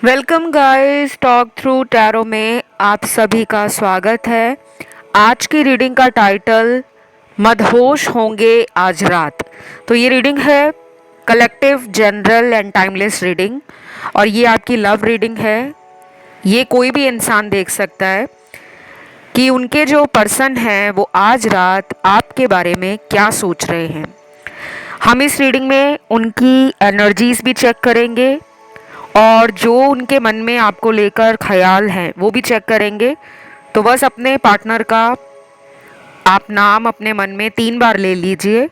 Welcome guys, talk through tarot में आप सभी का स्वागत है। आज की रीडिंग का टाइटल मदहोश होंगे आज रात। तो ये रीडिंग है collective general and timeless reading और ये आपकी लव रीडिंग है। ये कोई भी इंसान देख सकता है कि उनके जो पर्सन हैं वो आज रात आपके बारे में क्या सोच रहे हैं। हम इस रीडिंग में उनकी एनर्जीज भी चेक करेंगे और जो उनके मन में आपको लेकर ख्याल हैं वो भी चेक करेंगे। तो बस अपने पार्टनर का आप नाम अपने मन में 3 बार ले लीजिए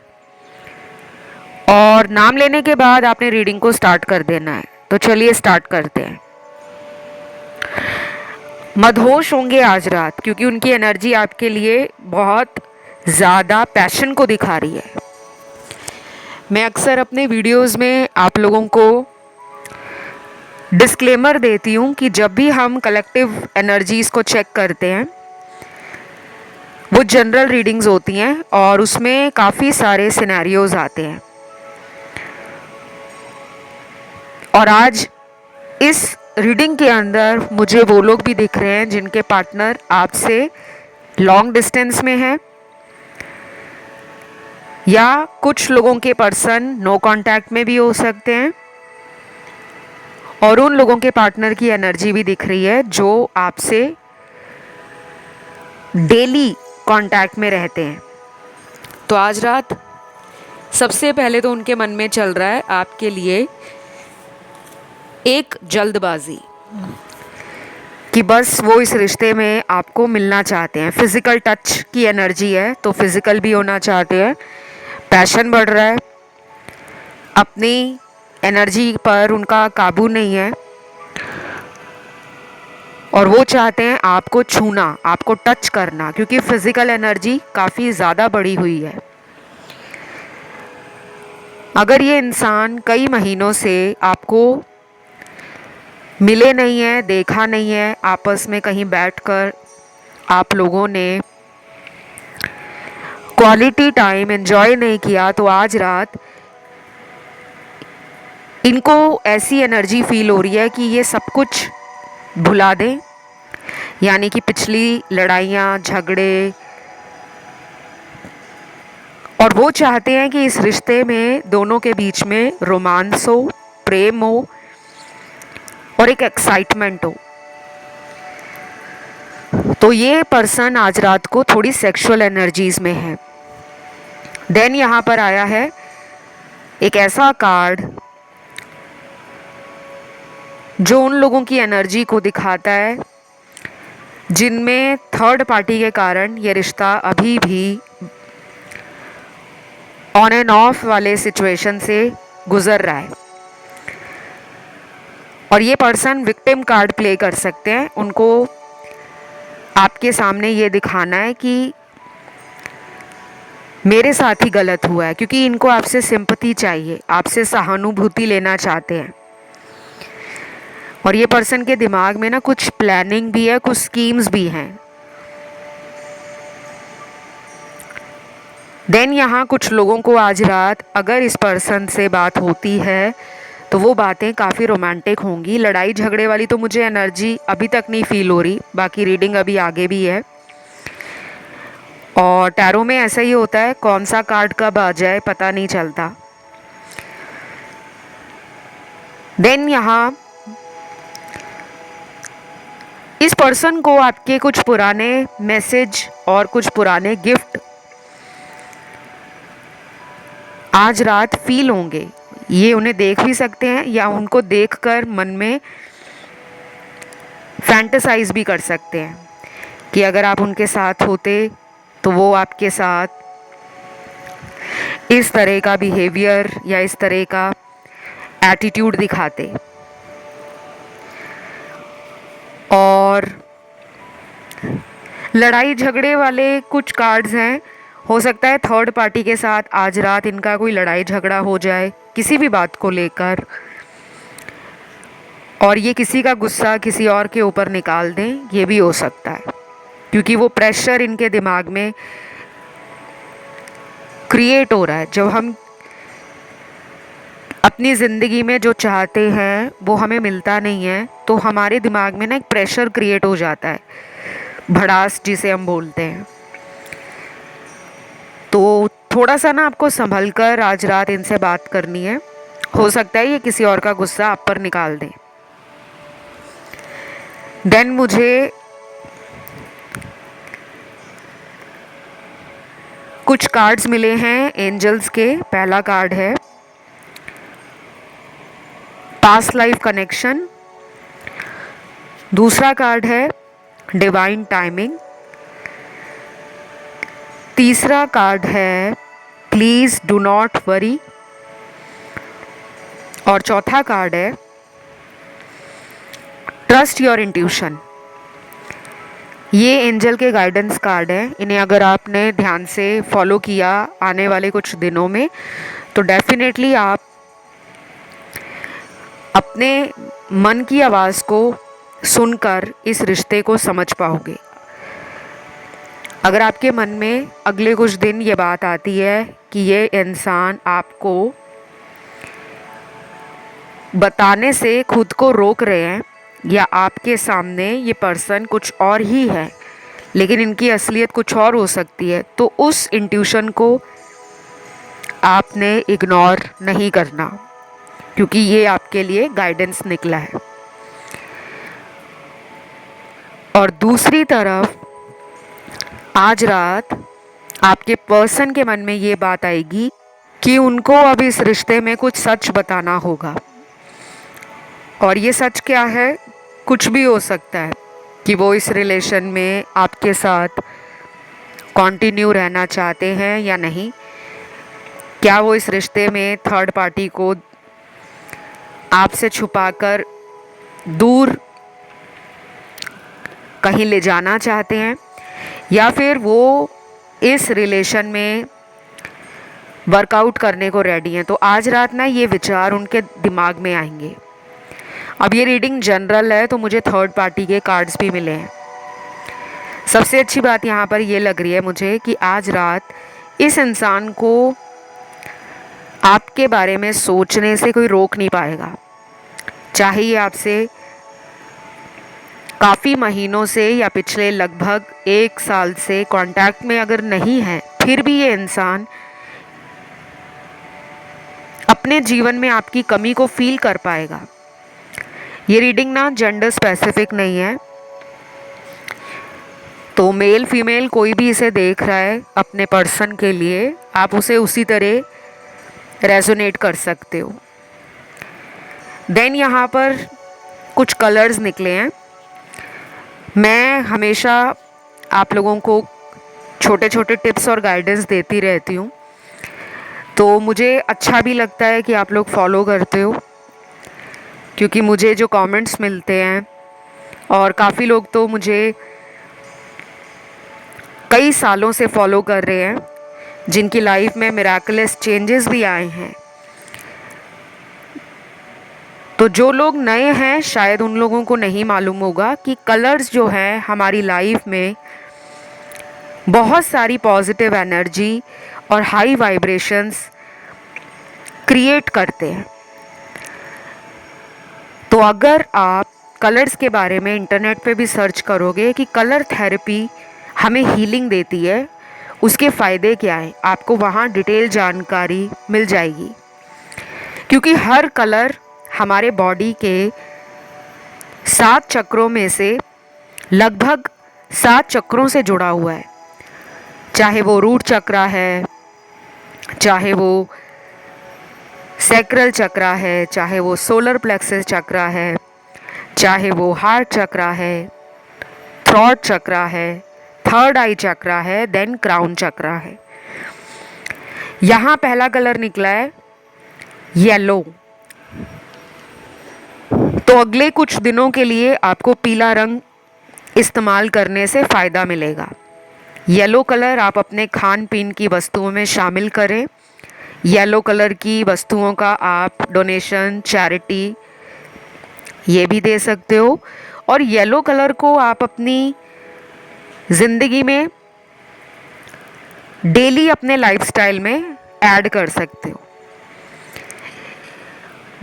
और नाम लेने के बाद आपने रीडिंग को स्टार्ट कर देना है। तो चलिए स्टार्ट करते हैं। मदहोश होंगे आज रात, क्योंकि उनकी एनर्जी आपके लिए बहुत ज़्यादा पैशन को दिखा रही है। मैं अक्सर अपने वीडियोस में आप लोगों को डिस्क्लेमर देती हूँ कि जब भी हम कलेक्टिव एनर्जीज़ को चेक करते हैं वो जनरल रीडिंग्स होती हैं और उसमें काफ़ी सारे सिनेरियोज आते हैं। और आज इस रीडिंग के अंदर मुझे वो लोग भी दिख रहे हैं जिनके पार्टनर आपसे लॉन्ग डिस्टेंस में हैं, या कुछ लोगों के पर्सन नो कांटेक्ट में भी हो सकते हैं और उन लोगों के पार्टनर की एनर्जी भी दिख रही है जो आपसे डेली कांटेक्ट में रहते हैं। तो आज रात सबसे पहले तो उनके मन में चल रहा है आपके लिए एक जल्दबाजी कि बस वो इस रिश्ते में आपको मिलना चाहते हैं। फिजिकल टच की एनर्जी है तो फिजिकल भी होना चाहते हैं। पैशन बढ़ रहा है, अपनी एनर्जी पर उनका काबू नहीं है और वो चाहते हैं आपको छूना, आपको टच करना, क्योंकि फिजिकल एनर्जी काफ़ी ज़्यादा बढ़ी हुई है। अगर ये इंसान कई महीनों से आपको मिले नहीं है, देखा नहीं है, आपस में कहीं बैठकर आप लोगों ने क्वालिटी टाइम एंजॉय नहीं किया, तो आज रात इनको ऐसी एनर्जी फील हो रही है कि ये सब कुछ भुला दें, यानी कि पिछली लड़ाइयाँ झगड़े, और वो चाहते हैं कि इस रिश्ते में दोनों के बीच में रोमांस हो, प्रेम हो और एक एक्साइटमेंट हो। तो ये पर्सन आज रात को थोड़ी सेक्सुअल एनर्जीज में है। देन यहाँ पर आया है एक ऐसा कार्ड जो उन लोगों की एनर्जी को दिखाता है जिनमें थर्ड पार्टी के कारण ये रिश्ता अभी भी ऑन एंड ऑफ वाले सिचुएशन से गुजर रहा है। और ये पर्सन विक्टिम कार्ड प्ले कर सकते हैं। उनको आपके सामने ये दिखाना है कि मेरे साथ ही गलत हुआ है, क्योंकि इनको आपसे सिंपैथी चाहिए, आपसे सहानुभूति लेना चाहते हैं। और ये पर्सन के दिमाग में ना कुछ प्लानिंग भी है, कुछ स्कीम्स भी हैं। देन यहाँ कुछ लोगों को आज रात अगर इस पर्सन से बात होती है तो वो बातें काफ़ी रोमांटिक होंगी। लड़ाई झगड़े वाली तो मुझे एनर्जी अभी तक नहीं फील हो रही, बाकी रीडिंग अभी आगे भी है। और टैरो में ऐसा ही होता है, कौन सा कार्ड कब आ जाए पता नहीं चलता। देन यहाँ इस पर्सन को आपके कुछ पुराने मैसेज और कुछ पुराने गिफ्ट आज रात फील होंगे। ये उन्हें देख भी सकते हैं या उनको देखकर मन में फैंटेसाइज भी कर सकते हैं कि अगर आप उनके साथ होते तो वो आपके साथ इस तरह का बिहेवियर या इस तरह का एटीट्यूड दिखाते। और लड़ाई झगड़े वाले कुछ कार्ड्स हैं, हो सकता है थर्ड पार्टी के साथ आज रात इनका कोई लड़ाई झगड़ा हो जाए किसी भी बात को लेकर और ये किसी का गुस्सा किसी और के ऊपर निकाल दें, ये भी हो सकता है, क्योंकि वो प्रेशर इनके दिमाग में क्रिएट हो रहा है। जब हम अपनी ज़िंदगी में जो चाहते हैं वो हमें मिलता नहीं है, तो हमारे दिमाग में ना एक प्रेशर क्रिएट हो जाता है, भड़ास जिसे हम बोलते हैं। तो थोड़ा सा ना आपको संभल कर आज रात इनसे बात करनी है। हो सकता है ये किसी और का गुस्सा आप पर निकाल दें। देन मुझे कुछ कार्ड्स मिले हैं एंजल्स के। पहला कार्ड है पास्ट लाइफ कनेक्शन, दूसरा कार्ड है डिवाइन टाइमिंग, तीसरा कार्ड है प्लीज़ डू नॉट वरी, और चौथा कार्ड है ट्रस्ट योर इंट्यूशन। ये एंजल के गाइडेंस कार्ड है। इन्हें अगर आपने ध्यान से फॉलो किया आने वाले कुछ दिनों में तो डेफिनेटली आप अपने मन की आवाज़ को सुनकर इस रिश्ते को समझ पाओगे। अगर आपके मन में अगले कुछ दिन ये बात आती है कि ये इंसान आपको बताने से खुद को रोक रहे हैं या आपके सामने ये पर्सन कुछ और ही है लेकिन इनकी असलियत कुछ और हो सकती है, तो उस इंट्यूशन को आपने इग्नोर नहीं करना, क्योंकि ये आपके लिए गाइडेंस निकला है। और दूसरी तरफ आज रात आपके पर्सन के मन में ये बात आएगी कि उनको अब इस रिश्ते में कुछ सच बताना होगा। और ये सच क्या है? कुछ भी हो सकता है कि वो इस रिलेशन में आपके साथ कंटिन्यू रहना चाहते हैं या नहीं। क्या वो इस रिश्ते में थर्ड पार्टी को आपसे छुपाकर दूर कहीं ले जाना चाहते हैं, या फिर वो इस रिलेशन में वर्कआउट करने को रेडी हैं। तो आज रात ना ये विचार उनके दिमाग में आएंगे। अब ये रीडिंग जनरल है तो मुझे थर्ड पार्टी के कार्ड्स भी मिले हैं। सबसे अच्छी बात यहाँ पर ये लग रही है मुझे कि आज रात इस इंसान को आपके बारे में सोचने से कोई रोक नहीं पाएगा। चाहे ये आपसे काफ़ी महीनों से या पिछले लगभग 1 साल से कांटेक्ट में अगर नहीं है, फिर भी ये इंसान अपने जीवन में आपकी कमी को फील कर पाएगा। ये रीडिंग ना जेंडर स्पेसिफिक नहीं है, तो मेल फीमेल कोई भी इसे देख रहा है अपने पर्सन के लिए, आप उसे उसी तरह रेजोनेट कर सकते हो। देन यहाँ पर कुछ कलर्स निकले हैं। मैं हमेशा आप लोगों को छोटे छोटे टिप्स और गाइडेंस देती रहती हूँ, तो मुझे अच्छा भी लगता है कि आप लोग फॉलो करते हो, क्योंकि मुझे जो कमेंट्स मिलते हैं और काफ़ी लोग तो मुझे कई सालों से फॉलो कर रहे हैं जिनकी लाइफ में मिराकुलस चेंजेस भी आए हैं। तो जो लोग नए हैं शायद उन लोगों को नहीं मालूम होगा कि कलर्स जो हैं हमारी लाइफ में बहुत सारी पॉजिटिव एनर्जी और हाई वाइब्रेशंस क्रिएट करते हैं। तो अगर आप कलर्स के बारे में इंटरनेट पे भी सर्च करोगे कि कलर थेरेपी हमें हीलिंग देती है, उसके फ़ायदे क्या हैं, आपको वहाँ डिटेल जानकारी मिल जाएगी। क्योंकि हर कलर हमारे बॉडी के 7 चक्रों में से लगभग 7 चक्रों से जुड़ा हुआ है। चाहे वो रूट चक्रा है, चाहे वो सैक्रल चक्रा है, चाहे वो सोलर प्लेक्सस चक्रा है, चाहे वो हार्ट चक्रा है, थ्रोट चक्रा है, थर्ड आई चक्रा है, देन क्राउन चक्रा है। यहाँ पहला कलर निकला है येलो। तो अगले कुछ दिनों के लिए आपको पीला रंग इस्तेमाल करने से फ़ायदा मिलेगा। येलो कलर आप अपने खान पीन की वस्तुओं में शामिल करें। येलो कलर की वस्तुओं का आप डोनेशन, चैरिटी ये भी दे सकते हो। और येलो कलर को आप अपनी ज़िंदगी में डेली अपने लाइफस्टाइल में ऐड कर सकते हो।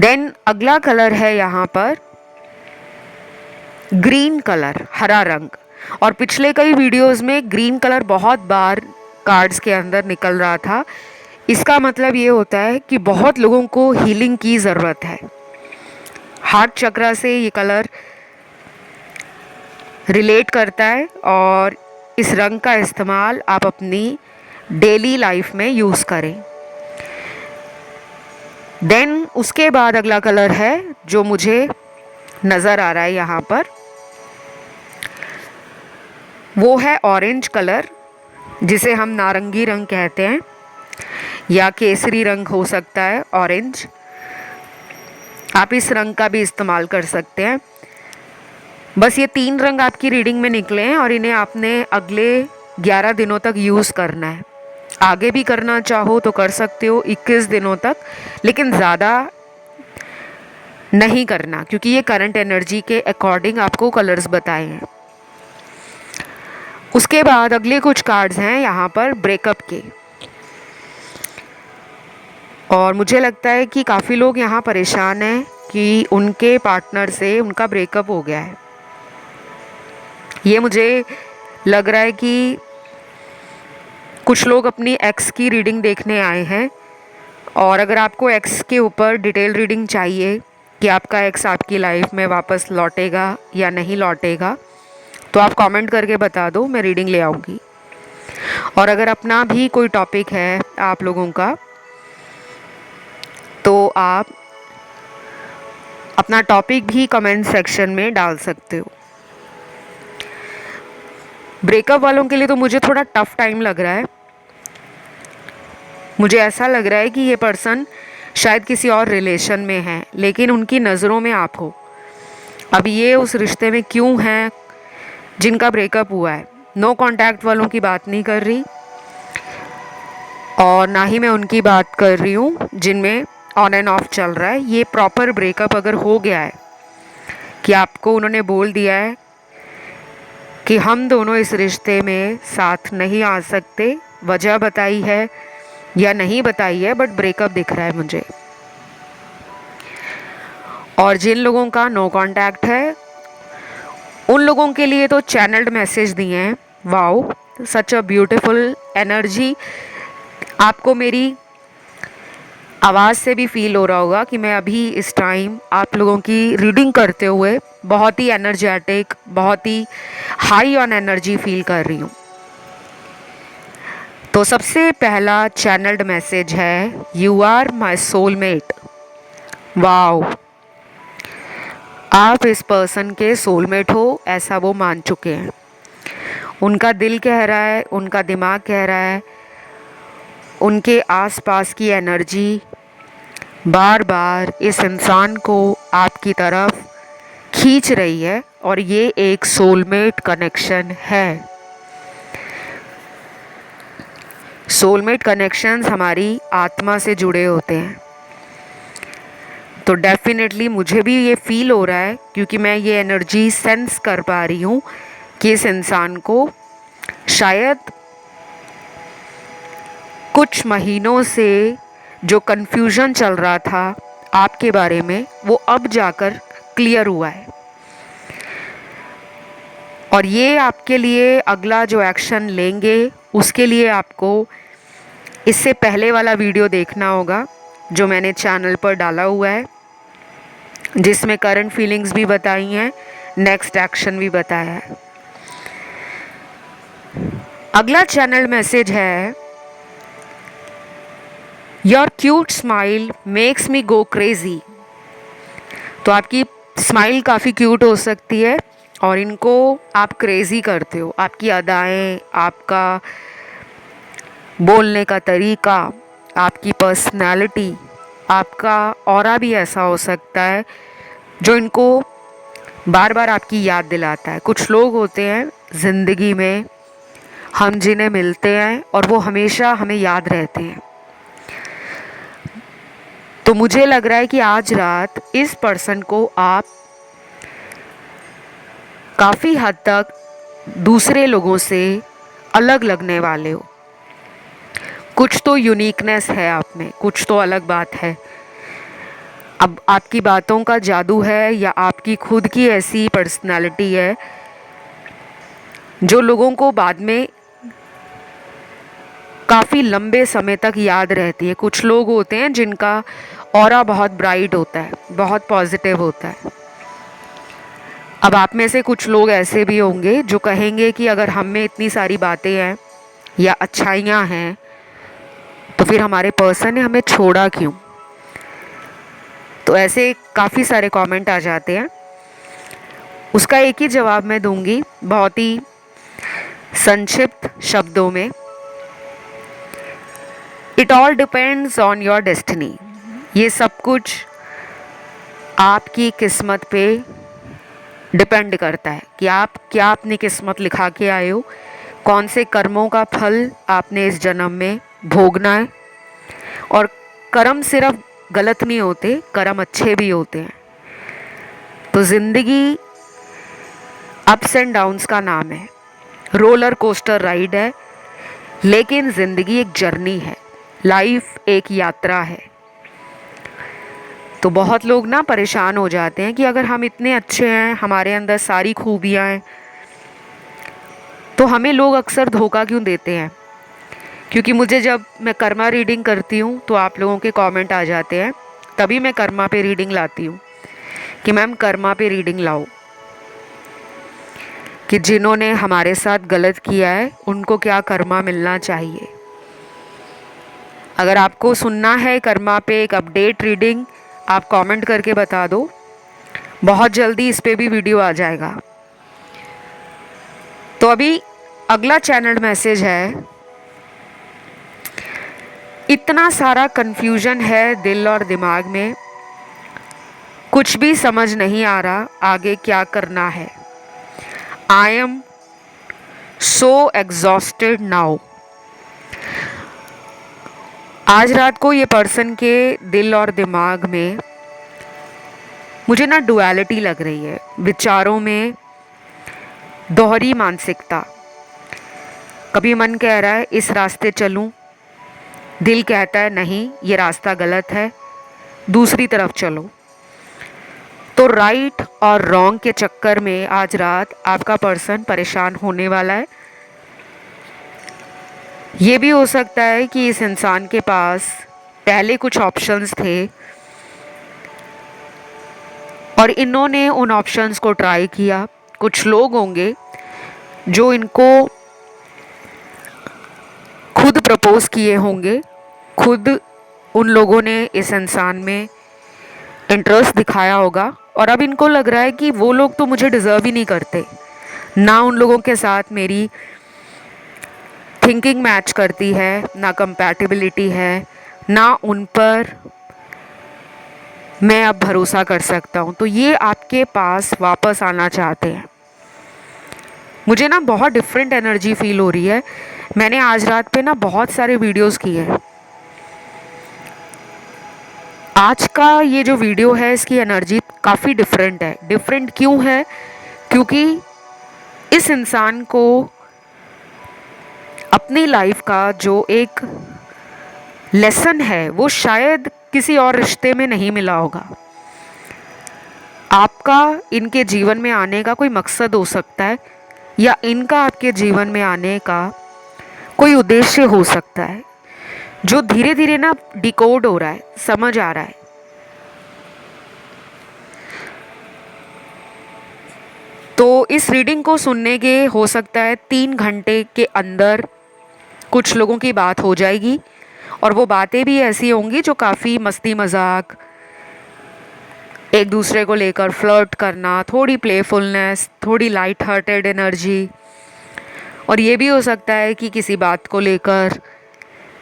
देन अगला कलर है यहाँ पर ग्रीन कलर, हरा रंग। और पिछले कई वीडियोस में ग्रीन कलर बहुत बार कार्ड्स के अंदर निकल रहा था। इसका मतलब ये होता है कि बहुत लोगों को हीलिंग की ज़रूरत है। हार्ट चक्र से ये कलर रिलेट करता है और इस रंग का इस्तेमाल आप अपनी डेली लाइफ में यूज़ करें। देन उसके बाद अगला कलर है जो मुझे नज़र आ रहा है यहाँ पर, वो है ऑरेंज कलर, जिसे हम नारंगी रंग कहते हैं या केसरी रंग हो सकता है, ऑरेंज। आप इस रंग का भी इस्तेमाल कर सकते हैं। बस ये 3 रंग आपकी रीडिंग में निकले हैं और इन्हें आपने अगले 11 दिनों तक यूज़ करना है। आगे भी करना चाहो तो कर सकते हो 21 दिनों तक, लेकिन ज़्यादा नहीं करना क्योंकि ये करंट एनर्जी के अकॉर्डिंग आपको कलर्स बताए हैं। उसके बाद अगले कुछ कार्ड्स हैं यहाँ पर ब्रेकअप के, और मुझे लगता है कि काफ़ी लोग यहाँ परेशान हैं कि उनके पार्टनर से उनका ब्रेकअप हो गया है। ये मुझे लग रहा है कि कुछ लोग अपनी एक्स की रीडिंग देखने आए हैं, और अगर आपको एक्स के ऊपर डिटेल रीडिंग चाहिए कि आपका एक्स आपकी लाइफ में वापस लौटेगा या नहीं लौटेगा, तो आप कमेंट करके बता दो, मैं रीडिंग ले आऊँगी। और अगर अपना भी कोई टॉपिक है आप लोगों का, तो आप अपना टॉपिक भी कमेंट सेक्शन में डाल सकते हो। ब्रेकअप वालों के लिए तो मुझे थोड़ा टफ टाइम लग रहा है। मुझे ऐसा लग रहा है कि ये पर्सन शायद किसी और रिलेशन में है, लेकिन उनकी नज़रों में आप हो। अब ये उस रिश्ते में क्यों हैं जिनका ब्रेकअप हुआ है। नो कांटेक्ट वालों की बात नहीं कर रही, और ना ही मैं उनकी बात कर रही हूँ जिनमें ऑन एंड ऑफ चल रहा है। ये प्रॉपर ब्रेकअप अगर हो गया है कि आपको उन्होंने बोल दिया है कि हम दोनों इस रिश्ते में साथ नहीं आ सकते, वजह बताई है या नहीं बताई है, बट ब्रेकअप दिख रहा है मुझे। और जिन लोगों का नो कांटेक्ट है उन लोगों के लिए तो चैनल्ड मैसेज दिए हैं। Wow, such a beautiful energy. आपको मेरी आवाज़ से भी फील हो रहा होगा कि मैं अभी इस टाइम आप लोगों की रीडिंग करते हुए बहुत ही एनर्जेटिक, बहुत ही हाई ऑन एनर्जी फील कर रही हूँ। तो सबसे पहला चैनल्ड मैसेज है, you are my soulmate. Wow, आप इस पर्सन के सोलमेट हो, ऐसा वो मान चुके हैं। उनका दिल कह रहा है, उनका दिमाग कह रहा है, उनके आसपास की एनर्जी बार बार इस इंसान को आपकी तरफ खींच रही है, और ये एक सोलमेट कनेक्शन है। सोलमेट कनेक्शंस हमारी आत्मा से जुड़े होते हैं। तो डेफिनेटली मुझे भी ये फील हो रहा है, क्योंकि मैं ये एनर्जी सेंस कर पा रही हूँ कि इस इंसान को शायद कुछ महीनों से जो कन्फ्यूजन चल रहा था आपके बारे में, वो अब जाकर क्लियर हुआ है। और ये आपके लिए अगला जो एक्शन लेंगे उसके लिए आपको इससे पहले वाला वीडियो देखना होगा जो मैंने चैनल पर डाला हुआ है, जिसमें करंट फीलिंग्स भी बताई हैं, नेक्स्ट एक्शन भी बताया है। अगला चैनल मैसेज है, your cute smile makes me go crazy. तो आपकी स्माइल काफ़ी क्यूट हो सकती है और इनको आप क्रेज़ी करते हो। आपकी अदाएं, आपका बोलने का तरीका, आपकी पर्सनालिटी, आपका ऑरा भी ऐसा हो सकता है जो इनको बार बार आपकी याद दिलाता है। कुछ लोग होते हैं ज़िंदगी में हम जिन्हें मिलते हैं और वो हमेशा हमें याद रहते हैं। तो मुझे लग रहा है कि आज रात इस पर्सन को आप काफ़ी हद तक दूसरे लोगों से अलग लगने वाले हो। कुछ तो यूनिकनेस है आप में, कुछ तो अलग बात है। अब आपकी बातों का जादू है या आपकी खुद की ऐसी पर्सनालिटी है जो लोगों को बाद में काफ़ी लंबे समय तक याद रहती है। कुछ लोग होते हैं जिनका ऑरा बहुत ब्राइट होता है, बहुत पॉजिटिव होता है। अब आप में से कुछ लोग ऐसे भी होंगे जो कहेंगे कि अगर हम में इतनी सारी बातें हैं या अच्छाइयाँ हैं तो फिर हमारे पर्सन ने हमें छोड़ा क्यों। तो ऐसे काफ़ी सारे कमेंट आ जाते हैं। उसका एक ही जवाब मैं दूंगी बहुत ही संक्षिप्त शब्दों में। It all depends on your destiny. ये सब कुछ आपकी किस्मत पे डिपेंड करता है कि आप क्या अपनी किस्मत लिखा के आए हो, कौन से कर्मों का फल आपने इस जन्म में भोगना है। और कर्म सिर्फ गलत नहीं होते, कर्म अच्छे भी होते हैं। तो ज़िंदगी अप्स एंड डाउन्स का नाम है, रोलर कोस्टर राइड है, लेकिन ज़िंदगी एक जर्नी है, लाइफ एक यात्रा है। तो बहुत लोग ना परेशान हो जाते हैं कि अगर हम इतने अच्छे हैं, हमारे अंदर सारी खूबियाँ हैं, तो हमें लोग अक्सर धोखा क्यों देते हैं। क्योंकि मुझे जब मैं कर्मा रीडिंग करती हूँ तो आप लोगों के कमेंट आ जाते हैं, तभी मैं कर्मा पे रीडिंग लाती हूँ कि मैम कर्मा पे रीडिंग लाओ, कि जिन्होंने हमारे साथ गलत किया है उनको क्या कर्मा मिलना चाहिए। अगर आपको सुनना है कर्मा पे एक अपडेट रीडिंग, आप कमेंट करके बता दो, बहुत जल्दी इस पे भी वीडियो आ जाएगा। तो अभी अगला चैनल मैसेज है, इतना सारा कन्फ्यूजन है दिल और दिमाग में, कुछ भी समझ नहीं आ रहा आगे क्या करना है। I am so exhausted now. आज रात को ये पर्सन के दिल और दिमाग में मुझे ना डुअलिटी लग रही है, विचारों में दोहरी मानसिकता। कभी मन कह रहा है इस रास्ते चलूं, दिल कहता है नहीं ये रास्ता गलत है, दूसरी तरफ चलो। तो राइट और रॉन्ग के चक्कर में आज रात आपका पर्सन परेशान होने वाला है। ये भी हो सकता है कि इस इंसान के पास पहले कुछ ऑप्शंस थे और इन्होंने उन ऑप्शंस को ट्राई किया। कुछ लोग होंगे जो इनको खुद प्रपोज किए होंगे, खुद उन लोगों ने इस इंसान में इंटरेस्ट दिखाया होगा और अब इनको लग रहा है कि वो लोग तो मुझे डिज़र्व ही नहीं करते, ना उन लोगों के साथ मेरी थिंकिंग मैच करती है, ना कंपैटिबिलिटी है, ना उन पर मैं अब भरोसा कर सकता हूँ। तो ये आपके पास वापस आना चाहते हैं। मुझे ना बहुत डिफरेंट एनर्जी फील हो रही है। मैंने आज रात पे ना बहुत सारे वीडियोस किए हैं। आज का ये जो वीडियो है इसकी एनर्जी काफ़ी डिफरेंट है। डिफरेंट क्यों है? क्योंकि इस इंसान को अपनी लाइफ का जो एक लेसन है वो शायद किसी और रिश्ते में नहीं मिला होगा। आपका इनके जीवन में आने का कोई मकसद हो सकता है या इनका आपके जीवन में आने का कोई उद्देश्य हो सकता है जो धीरे धीरे ना डिकोड हो रहा है, समझ आ रहा है। तो इस रीडिंग को सुनने के हो सकता है 3 घंटे के अंदर कुछ लोगों की बात हो जाएगी और वो बातें भी ऐसी होंगी जो काफ़ी मस्ती मजाक, एक दूसरे को लेकर फ्लर्ट करना, थोड़ी प्लेफुलनेस, थोड़ी लाइट हार्टेड एनर्जी। और ये भी हो सकता है कि किसी बात को लेकर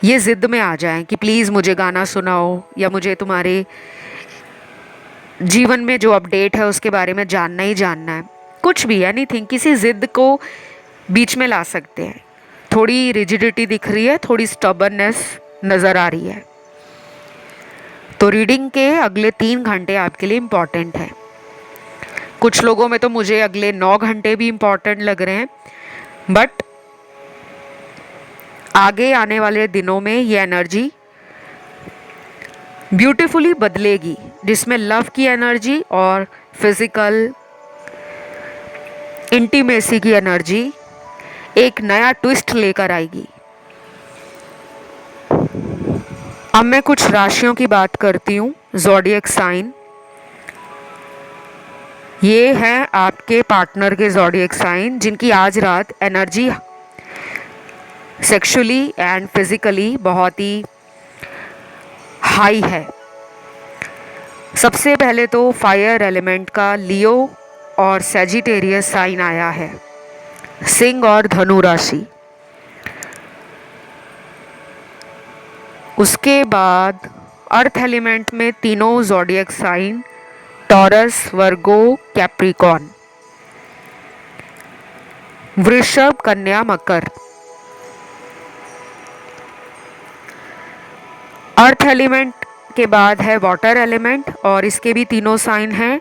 ये ज़िद में आ जाएं कि प्लीज़ मुझे गाना सुनाओ या मुझे तुम्हारे जीवन में जो अपडेट है उसके बारे में जानना ही जानना है। कुछ भी, एनीथिंग, किसी ज़िद को बीच में ला सकते हैं। थोड़ी रिजिडिटी दिख रही है, थोड़ी स्टबर्ननेस नज़र आ रही है। तो रीडिंग के अगले 3 घंटे आपके लिए इम्पॉर्टेंट है। कुछ लोगों में तो मुझे अगले 9 घंटे भी इम्पॉर्टेंट लग रहे हैं, बट आगे आने वाले दिनों में ये एनर्जी ब्यूटीफुली बदलेगी। जिसमें लव की एनर्जी और फिजिकल इंटीमेसी की एनर्जी एक नया ट्विस्ट लेकर आएगी। अब मैं कुछ राशियों की बात करती हूँ। ज़ोडिएक साइन, ये हैं आपके पार्टनर के ज़ोडिएक साइन जिनकी आज रात एनर्जी सेक्सुअली एंड फिजिकली बहुत ही हाई है। सबसे पहले तो फायर एलिमेंट का लियो और सैजिटेरियस साइन आया है, सिंह और धनु राशि। उसके बाद अर्थ एलिमेंट में तीनों ज़ोडिएक साइन टॉरस, वर्गो, कैप्रिकॉर्न, वृषभ, कन्या, मकर। अर्थ एलिमेंट के बाद है वाटर एलिमेंट और इसके भी तीनों साइन हैं,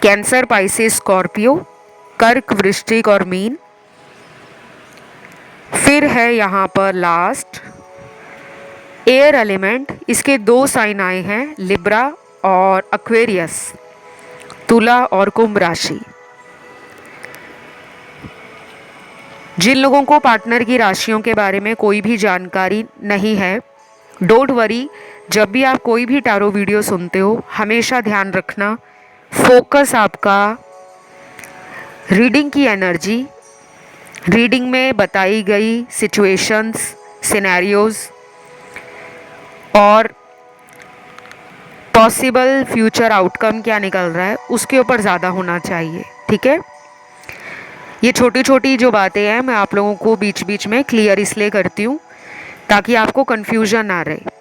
कैंसर, पाइसेस, स्कॉर्पियो, कर्क, वृश्चिक और मीन। फिर है यहाँ पर लास्ट एयर एलिमेंट, इसके दो साइन आए हैं, लिब्रा और एक्वेरियस, तुला और कुंभ राशि। जिन लोगों को पार्टनर की राशियों के बारे में कोई भी जानकारी नहीं है, डोंट वरी, जब भी आप कोई भी टैरो वीडियो सुनते हो हमेशा ध्यान रखना फोकस आपका रीडिंग की एनर्जी, रीडिंग में बताई गई सिचुएशंस, सिनेरियोज और पॉसिबल फ्यूचर आउटकम क्या निकल रहा है उसके ऊपर ज़्यादा होना चाहिए। ठीक है, ये छोटी छोटी जो बातें हैं मैं आप लोगों को बीच बीच में क्लियर इसलिए करती हूँ ताकि आपको कन्फ्यूजन ना रहे।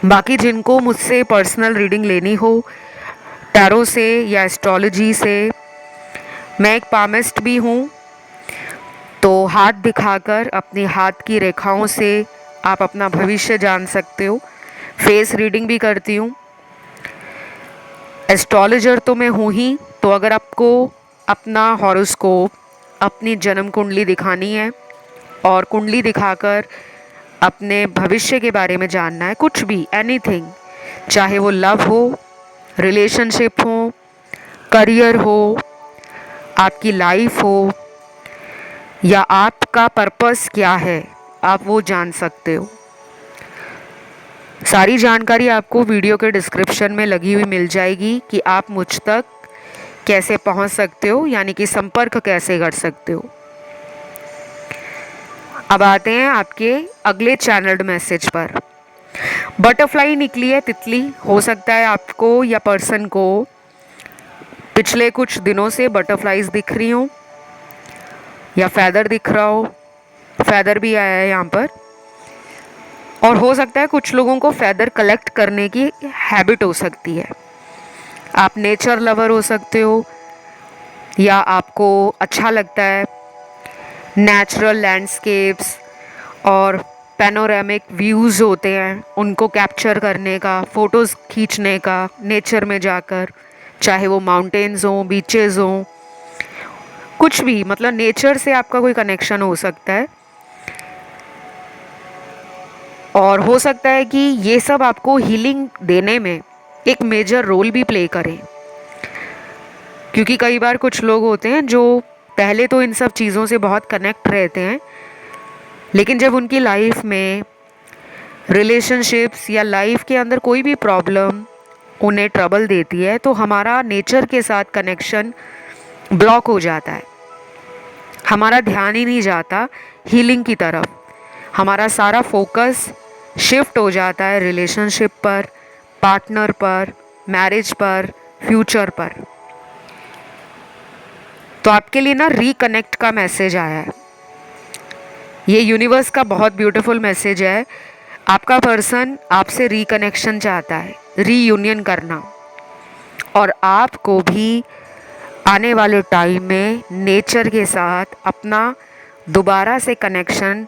बाकी जिनको मुझसे पर्सनल रीडिंग लेनी हो टैरो से या एस्ट्रोलॉजी से, मैं एक पामिस्ट भी हूँ, तो हाथ दिखाकर अपने हाथ की रेखाओं से आप अपना भविष्य जान सकते हो। फेस रीडिंग भी करती हूँ। एस्ट्रोलॉजर तो मैं हूँ ही, तो अगर आपको अपना हॉरोस्कोप, अपनी जन्म कुंडली दिखानी है और कुंडली दिखाकर अपने भविष्य के बारे में जानना है, कुछ भी, एनीथिंग, चाहे वो लव हो, रिलेशनशिप हो, करियर हो, आपकी लाइफ हो या आपका पर्पस क्या है, आप वो जान सकते हो। सारी जानकारी आपको वीडियो के डिस्क्रिप्शन में लगी हुई मिल जाएगी कि आप मुझ तक कैसे पहुंच सकते हो, यानी कि संपर्क कैसे कर सकते हो। अब आते हैं आपके अगले चैनल्ड मैसेज पर। बटरफ्लाई निकली है, तितली। हो सकता है आपको या पर्सन को पिछले कुछ दिनों से बटरफ्लाईज दिख रही हो या फैदर दिख रहा हो। फैदर भी आया है यहाँ पर, और हो सकता है कुछ लोगों को फैदर कलेक्ट करने की हैबिट हो सकती है। आप नेचर लवर हो सकते हो या आपको अच्छा लगता है नेचुरल लैंडस्केप्स और पैनोरामिक व्यूज़ होते हैं उनको कैप्चर करने का, फ़ोटोज़ खींचने का नेचर में जाकर, चाहे वो माउंटेन्स हों, बीचेस हों, कुछ भी, मतलब नेचर से आपका कोई कनेक्शन हो सकता है। और हो सकता है कि ये सब आपको हीलिंग देने में एक मेजर रोल भी प्ले करें, क्योंकि कई बार कुछ लोग होते हैं जो पहले तो इन सब चीज़ों से बहुत कनेक्ट रहते हैं, लेकिन जब उनकी लाइफ में रिलेशनशिप्स या लाइफ के अंदर कोई भी प्रॉब्लम उन्हें ट्रबल देती है तो हमारा नेचर के साथ कनेक्शन ब्लॉक हो जाता है, हमारा ध्यान ही नहीं जाता हीलिंग की तरफ, हमारा सारा फोकस शिफ्ट हो जाता है रिलेशनशिप पर, पार्टनर पर, मैरिज पर, फ्यूचर पर। तो आपके लिए ना रिकनेक्ट का मैसेज आया है। ये यूनिवर्स का बहुत ब्यूटीफुल मैसेज है। आपका पर्सन आपसे रिकनेक्शन चाहता है, रीयूनियन करना, और आपको भी आने वाले टाइम में नेचर के साथ अपना दोबारा से कनेक्शन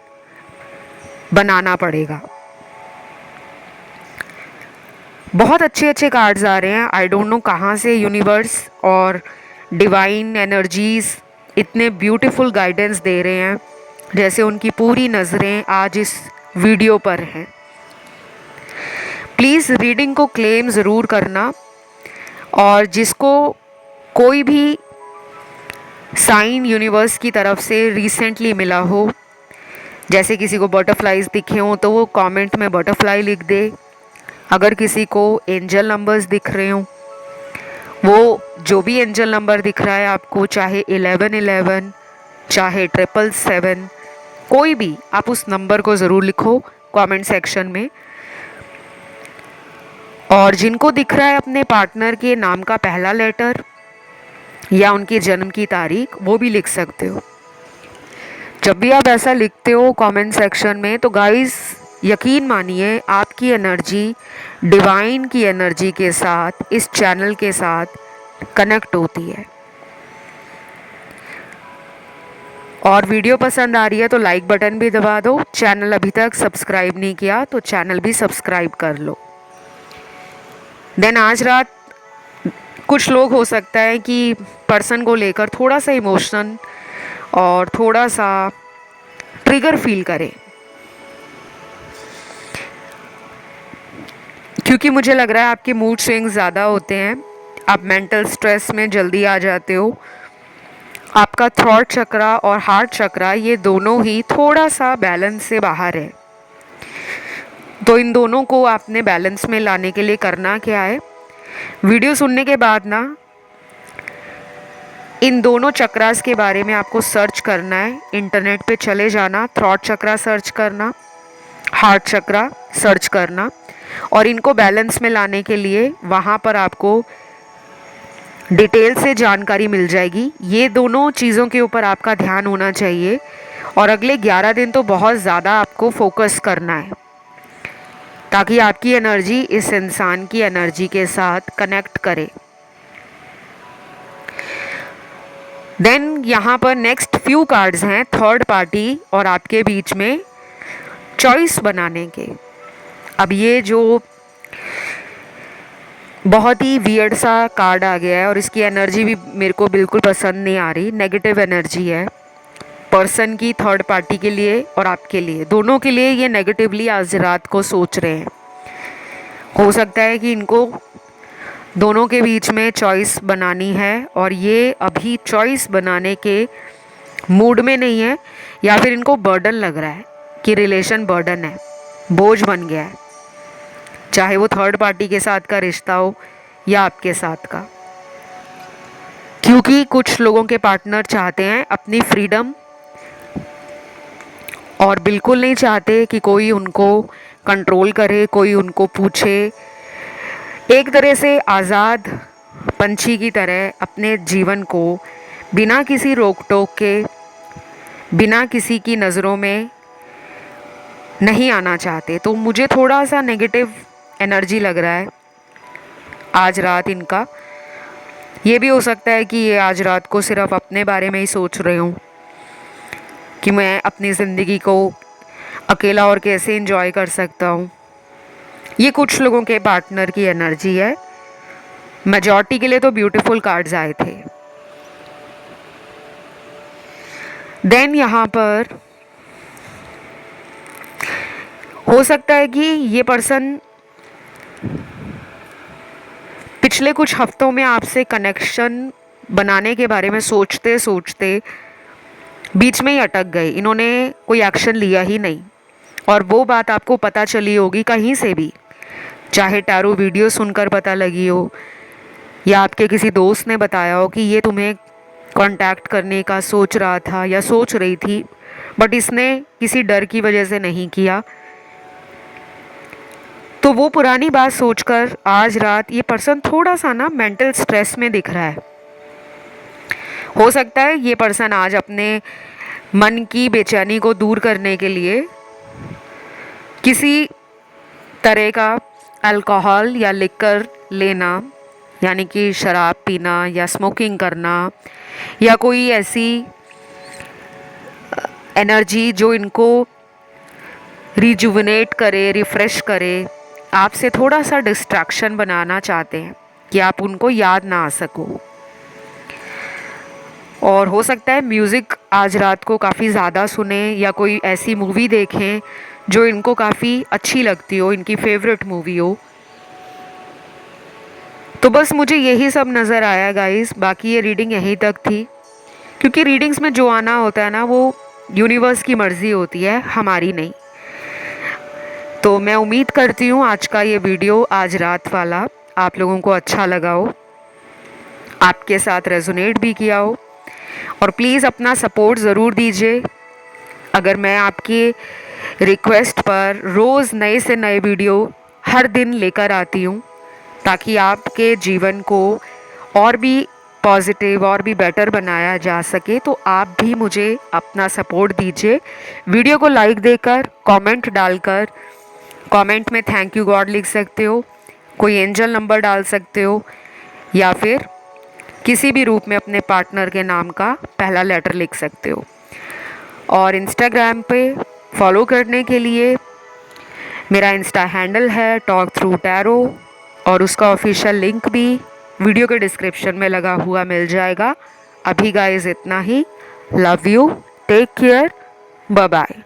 बनाना पड़ेगा। बहुत अच्छे अच्छे कार्ड्स आ रहे हैं। आई डोंट नो कहाँ से यूनिवर्स और डिवाइन एनर्जीज़ इतने ब्यूटीफुल गाइडेंस दे रहे हैं, जैसे उनकी पूरी नज़रें आज इस वीडियो पर हैं। प्लीज़ रीडिंग को क्लेम ज़रूर करना, और जिसको कोई भी साइन यूनिवर्स की तरफ से रिसेंटली मिला हो, जैसे किसी को बटरफ्लाइज दिखे हों तो वो कमेंट में बटरफ्लाई लिख दे। अगर किसी को एंजल नंबर्स दिख रहे हों, वो जो भी एंजल नंबर दिख रहा है आपको, चाहे 1111 चाहे 777, कोई भी, आप उस नंबर को ज़रूर लिखो कमेंट सेक्शन में। और जिनको दिख रहा है अपने पार्टनर के नाम का पहला लेटर या उनकी जन्म की तारीख, वो भी लिख सकते हो। जब भी आप ऐसा लिखते हो कमेंट सेक्शन में, तो गाइस यकीन मानिए आपकी एनर्जी डिवाइन की एनर्जी के साथ, इस चैनल के साथ कनेक्ट होती है। और वीडियो पसंद आ रही है तो लाइक बटन भी दबा दो। चैनल अभी तक सब्सक्राइब नहीं किया तो चैनल भी सब्सक्राइब कर लो। देन आज रात कुछ लोग हो सकता है कि पर्सन को लेकर थोड़ा सा इमोशनल और थोड़ा सा ट्रिगर फील करें, क्योंकि मुझे लग रहा है आपके मूड स्विंग्स ज़्यादा होते हैं, आप मेंटल स्ट्रेस में जल्दी आ जाते हो। आपका थ्रॉट चक्रा और हार्ट चक्रा ये दोनों ही थोड़ा सा बैलेंस से बाहर है। तो इन दोनों को आपने बैलेंस में लाने के लिए करना क्या है, वीडियो सुनने के बाद ना इन दोनों चक्रास के बारे में आपको सर्च करना है। इंटरनेट पे चले जाना, थ्रॉट चक्रा सर्च करना, हार्ट चक्रा सर्च करना, और इनको बैलेंस में लाने के लिए वहाँ पर आपको डिटेल से जानकारी मिल जाएगी। ये दोनों चीज़ों के ऊपर आपका ध्यान होना चाहिए, और अगले 11 दिन तो बहुत ज़्यादा आपको फोकस करना है, ताकि आपकी एनर्जी इस इंसान की एनर्जी के साथ कनेक्ट करे। देन यहाँ पर नेक्स्ट फ्यू कार्ड्स हैं थर्ड पार्टी और आपके बीच में चॉइस बनाने के। अब ये जो बहुत ही वियर्ड सा कार्ड आ गया है और इसकी एनर्जी भी मेरे को बिल्कुल पसंद नहीं आ रही, नेगेटिव एनर्जी है पर्सन की, थर्ड पार्टी के लिए और आपके लिए, दोनों के लिए ये नेगेटिवली आज रात को सोच रहे हैं। हो सकता है कि इनको दोनों के बीच में चॉइस बनानी है और ये अभी चॉइस बनाने के मूड में नहीं है, या फिर इनको बर्डन लग रहा है कि रिलेशन बर्डन है, बोझ बन गया है, चाहे वो थर्ड पार्टी के साथ का रिश्ता हो या आपके साथ का। क्योंकि कुछ लोगों के पार्टनर चाहते हैं अपनी फ्रीडम और बिल्कुल नहीं चाहते कि कोई उनको कंट्रोल करे, कोई उनको पूछे। एक तरह से आज़ाद पंछी की तरह अपने जीवन को बिना किसी रोक टोक के, बिना किसी की नज़रों में नहीं आना चाहते। तो मुझे थोड़ा सा नेगेटिव एनर्जी लग रहा है आज रात इनका। ये भी हो सकता है कि ये आज रात को सिर्फ अपने बारे में ही सोच रहे हूँ कि मैं अपनी ज़िंदगी को अकेला और कैसे एंजॉय कर सकता हूँ। ये कुछ लोगों के पार्टनर की एनर्जी है। मेजॉरिटी के लिए तो ब्यूटीफुल कार्ड्स आए थे। देन यहाँ पर हो सकता है कि ये पर्सन पिछले कुछ हफ्तों में आपसे कनेक्शन बनाने के बारे में सोचते सोचते बीच में ही अटक गए, इन्होंने कोई एक्शन लिया ही नहीं, और वो बात आपको पता चली होगी कहीं से भी, चाहे टैरो वीडियो सुनकर पता लगी हो या आपके किसी दोस्त ने बताया हो कि ये तुम्हें कांटेक्ट करने का सोच रहा था या सोच रही थी, बट इसने किसी डर की वजह से नहीं किया। तो वो पुरानी बात सोचकर आज रात ये पर्सन थोड़ा सा ना मेंटल स्ट्रेस में दिख रहा है। हो सकता है ये पर्सन आज अपने मन की बेचैनी को दूर करने के लिए किसी तरह का अल्कोहल या लिकर लेना, यानी कि शराब पीना या स्मोकिंग करना, या कोई ऐसी एनर्जी जो इनको रिजुविनेट करे, रिफ़्रेश करे, आपसे थोड़ा सा डिस्ट्रैक्शन बनाना चाहते हैं कि आप उनको याद ना आ सको। और हो सकता है म्यूज़िक आज रात को काफ़ी ज़्यादा सुने या कोई ऐसी मूवी देखें जो इनको काफ़ी अच्छी लगती हो, इनकी फेवरेट मूवी हो। तो बस मुझे यही सब नज़र आया गाइस, बाकी ये रीडिंग यहीं तक थी, क्योंकि रीडिंग्स में जो आना होता है ना वो यूनिवर्स की मर्ज़ी होती है, हमारी नहीं। तो मैं उम्मीद करती हूँ आज का ये वीडियो, आज रात वाला, आप लोगों को अच्छा लगा हो, आपके साथ रेजोनेट भी किया हो। और प्लीज़ अपना सपोर्ट ज़रूर दीजिए। अगर मैं आपकी रिक्वेस्ट पर रोज़ नए से नए वीडियो हर दिन लेकर आती हूँ, ताकि आपके जीवन को और भी पॉजिटिव और भी बेटर बनाया जा सके, तो आप भी मुझे अपना सपोर्ट दीजिए। वीडियो को लाइक देकर, कमेंट डालकर, कमेंट में थैंक यू गॉड लिख सकते हो, कोई एंजल नंबर डाल सकते हो, या फिर किसी भी रूप में अपने पार्टनर के नाम का पहला लेटर लिख सकते हो। और इंस्टाग्राम पे फॉलो करने के लिए मेरा इंस्टा हैंडल है टॉक थ्रू टैरो, और उसका ऑफिशियल लिंक भी वीडियो के डिस्क्रिप्शन में लगा हुआ मिल जाएगा। अभी गाइस इतना ही। Love you, take care, bye bye.